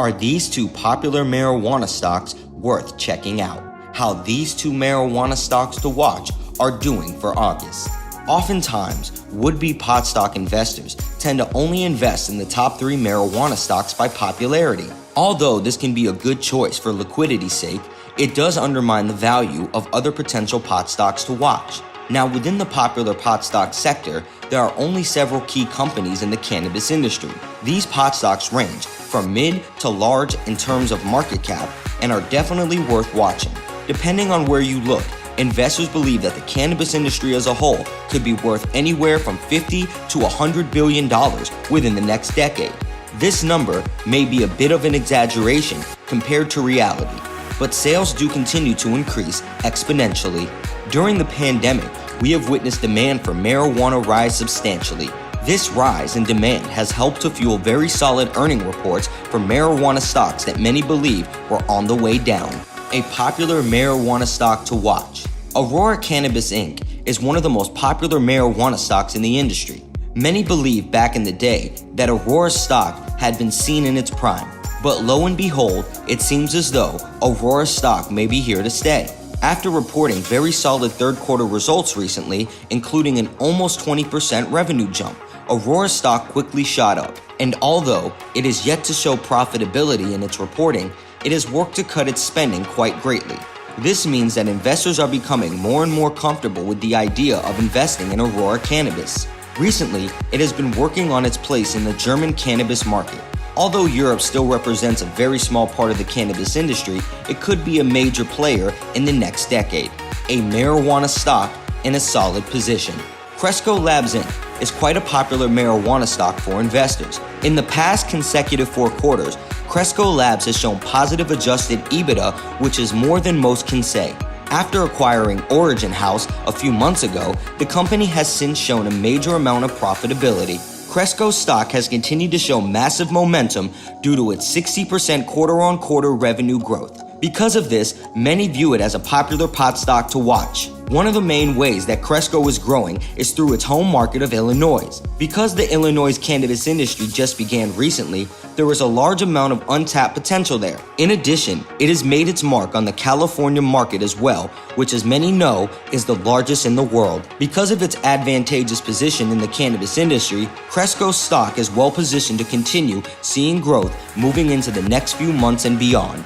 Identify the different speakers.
Speaker 1: Are these two popular marijuana stocks worth checking out? How these two marijuana stocks to watch are doing for August. Oftentimes, would-be pot stock investors tend to only invest in the top 3 marijuana stocks by popularity. Although this can be a good choice for liquidity's sake, it does undermine the value of other potential pot stocks to watch. Now, within the popular pot stock sector, there are only several key companies in the cannabis industry. These pot stocks range from mid to large in terms of market cap and are definitely worth watching. Depending on where you look, investors believe that the cannabis industry as a whole could be worth anywhere from $50 to $100 billion within the next decade. This number may be a bit of an exaggeration compared to reality, but sales do continue to increase exponentially. During the pandemic, we have witnessed demand for marijuana rise substantially. This rise in demand has helped to fuel very solid earning reports for marijuana stocks that many believe were on the way down. A popular marijuana stock to watch. Aurora Cannabis Inc. is one of the most popular marijuana stocks in the industry. Many believed back in the day that Aurora's stock had been seen in its prime, but lo and behold, it seems as though Aurora's stock may be here to stay. After reporting very solid third quarter results recently, including an almost 20% revenue jump, Aurora's stock quickly shot up. And although it is yet to show profitability in its reporting, it has worked to cut its spending quite greatly. This means that investors are becoming more and more comfortable with the idea of investing in Aurora Cannabis. Recently, it has been working on its place in the German cannabis market. Although Europe still represents a very small part of the cannabis industry, it could be a major player in the next decade. A marijuana stock in a solid position. Cresco Labs Inc. is quite a popular marijuana stock for investors. In the past consecutive 4 quarters, Cresco Labs has shown positive adjusted EBITDA, which is more than most can say. After acquiring Origin House a few months ago, the company has since shown a major amount of profitability. Cresco stock has continued to show massive momentum due to its 60% quarter-on-quarter revenue growth. Because of this, many view it as a popular pot stock to watch. One of the main ways that Cresco is growing is through its home market of Illinois. Because the Illinois cannabis industry just began recently, there is a large amount of untapped potential there. In addition, it has made its mark on the California market as well, which as many know is the largest in the world. Because of its advantageous position in the cannabis industry, Cresco stock is well positioned to continue seeing growth moving into the next few months and beyond.